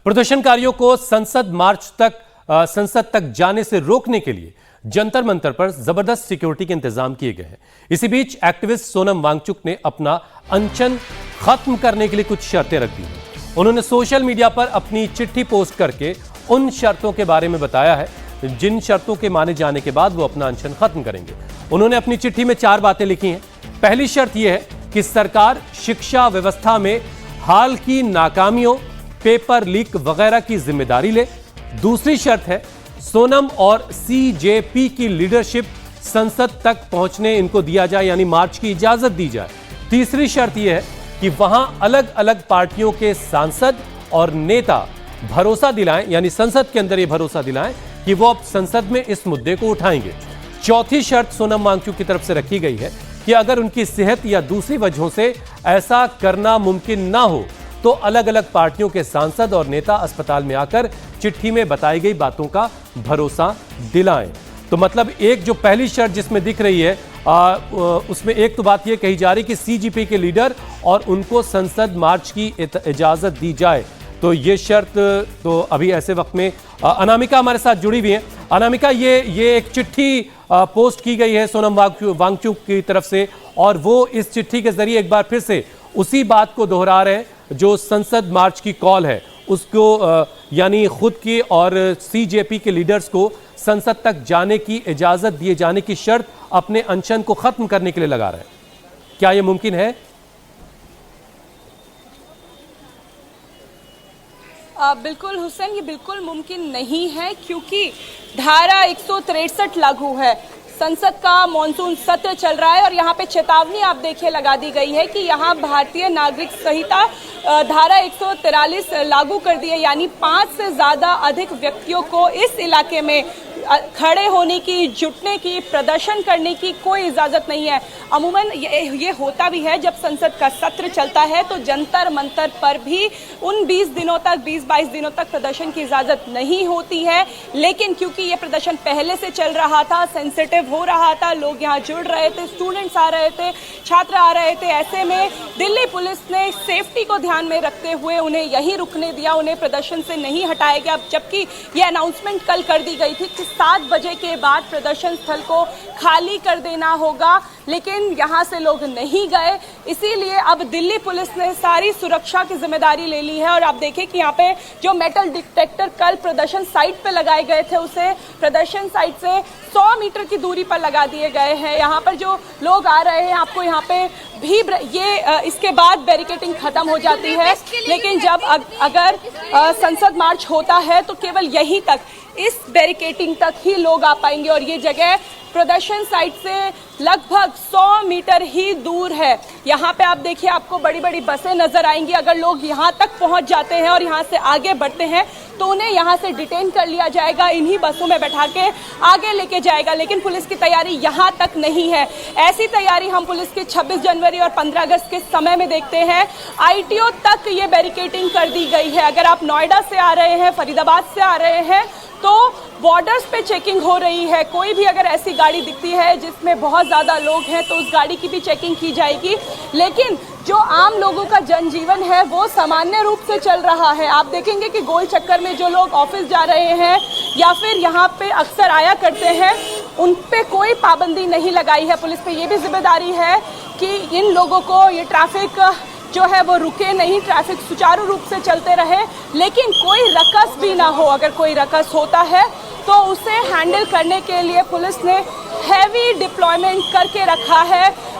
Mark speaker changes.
Speaker 1: प्रदर्शनकारियों को संसद तक जाने से रोकने के लिए जंतर मंतर पर जबरदस्त सिक्योरिटी के इंतजाम किए गए हैं। इसी बीच एक्टिविस्ट सोनम वांगचुक ने अपना अनशन खत्म करने के लिए कुछ शर्तें रख दी। उन्होंने सोशल मीडिया पर अपनी चिट्ठी पोस्ट करके उन शर्तों के बारे में बताया है जिन शर्तों के माने जाने के बाद वो अपना अनशन खत्म करेंगे। उन्होंने अपनी चिट्ठी में 4 बातें लिखी हैं। पहली शर्त यह है कि सरकार शिक्षा व्यवस्था में हाल की नाकामियों, पेपर लीक वगैरह की जिम्मेदारी ले। दूसरी शर्त है सोनम और सीजेपी की लीडरशिप संसद तक पहुंचने इनको दिया जाए, यानी मार्च की इजाजत दी जाए। तीसरी शर्त यह है कि वहां अलग अलग पार्टियों के सांसद और नेता भरोसा दिलाएं, यानी संसद के अंदर यह भरोसा दिलाएं कि वो अब संसद में इस मुद्दे को उठाएंगे। चौथी शर्त सोनम वांगचुक की तरफ से रखी गई है कि अगर उनकी सेहत या दूसरी वजहों से ऐसा करना मुमकिन ना हो तो अलग अलग पार्टियों के सांसद और नेता अस्पताल में आकर चिट्ठी में बताई गई बातों का भरोसा दिलाएं। तो मतलब एक जो पहली शर्त जिसमें दिख रही है उसमें एक तो बात यह कही जा रही कि सीजेपी के लीडर और उनको संसद मार्च की इजाजत दी जाए। तो ये शर्त तो अभी ऐसे वक्त में अनामिका हमारे साथ जुड़ी हुई है। अनामिका, ये एक चिट्ठी पोस्ट की गई है सोनम वांगचुक की तरफ से और वो इस चिट्ठी के जरिए एक बार फिर से उसी बात को दोहरा रहे हैं जो संसद मार्च की कॉल है उसको, यानी खुद की और सीजेपी के लीडर्स को संसद तक जाने की इजाजत दिए जाने की शर्त अपने अनशन को खत्म करने के लिए लगा रहे हैं। क्या यह मुमकिन है?
Speaker 2: बिल्कुल हुसैन, ये बिल्कुल मुमकिन नहीं है क्योंकि धारा 163 लागू है। संसद का मानसून सत्र चल रहा है और यहाँ पे चेतावनी आप देखिए लगा दी गई है कि यहाँ भारतीय नागरिक संहिता धारा 143 लागू कर दी है, यानी 5 से ज्यादा अधिक व्यक्तियों को इस इलाके में खड़े होने की, जुटने की, प्रदर्शन करने की कोई इजाजत नहीं है। अमूमन ये होता भी है जब संसद का सत्र चलता है तो जंतर मंतर पर भी उन 20 22 दिनों तक प्रदर्शन की इजाजत नहीं होती है। लेकिन क्योंकि ये प्रदर्शन पहले से चल रहा था, सेंसिटिव हो रहा था, लोग यहाँ जुड़ रहे थे, स्टूडेंट्स आ रहे थे, छात्र आ रहे थे, ऐसे में दिल्ली पुलिस ने सेफ्टी को ध्यान में रखते हुए उन्हें यहीं रुकने दिया, उन्हें प्रदर्शन से नहीं हटाया गया। जबकि ये अनाउंसमेंट कल कर दी गई थी कि 7 बजे के बाद प्रदर्शन स्थल को खाली कर देना होगा, लेकिन यहाँ से लोग नहीं गए। इसीलिए अब दिल्ली पुलिस ने सारी सुरक्षा की जिम्मेदारी ले ली है और आप देखें कि यहाँ पे जो मेटल डिटेक्टर कल प्रदर्शन साइट पे लगाए गए थे उसे प्रदर्शन साइट से 100 मीटर की दूरी पर लगा दिए गए हैं। यहाँ पर जो लोग आ रहे हैं आपको यहाँ पे भी इसके बाद बैरिकेडिंग खत्म हो जाती है, लेकिन जब अगर संसद मार्च होता है तो केवल यहीं तक, इस बैरिकेडिंग तक ही लोग आ पाएंगे और ये जगह प्रदर्शन साइट से लगभग 100 मीटर ही दूर है। यहाँ पे आप देखिए आपको बड़ी बड़ी बसें नजर आएंगी। अगर लोग यहाँ तक पहुँच जाते हैं और यहाँ से आगे बढ़ते हैं तो उन्हें यहाँ से डिटेन कर लिया जाएगा, इन्हीं बसों में बैठा के आगे लेके जाएगा। लेकिन पुलिस की तैयारी यहाँ तक नहीं है। ऐसी तैयारी हम पुलिस की 26 जनवरी और 15 अगस्त के समय में देखते हैं। ITO तक ये बैरिकेडिंग कर दी गई है। अगर आप नोएडा से आ रहे हैं, फरीदाबाद से आ रहे हैं तो बॉर्डर्स पे चेकिंग हो रही है। कोई भी अगर ऐसी गाड़ी दिखती है जिसमें बहुत ज़्यादा लोग हैं तो उस गाड़ी की भी चेकिंग की जाएगी। लेकिन जो आम लोगों का जनजीवन है वो सामान्य रूप से चल रहा है। आप देखेंगे कि गोल चक्कर में जो लोग ऑफिस जा रहे हैं या फिर यहाँ पे अक्सर आया करते हैं उन पे कोई पाबंदी नहीं लगाई है। पुलिस पे ये भी जिम्मेदारी है कि इन लोगों को ये ट्रैफिक जो है वो रुके नहीं, ट्रैफिक सुचारू रूप से चलते रहे, लेकिन कोई रकस भी ना हो। अगर कोई रकस होता है तो उसे हैंडल करने के लिए पुलिस ने हैवी डिप्लॉयमेंट करके रखा है।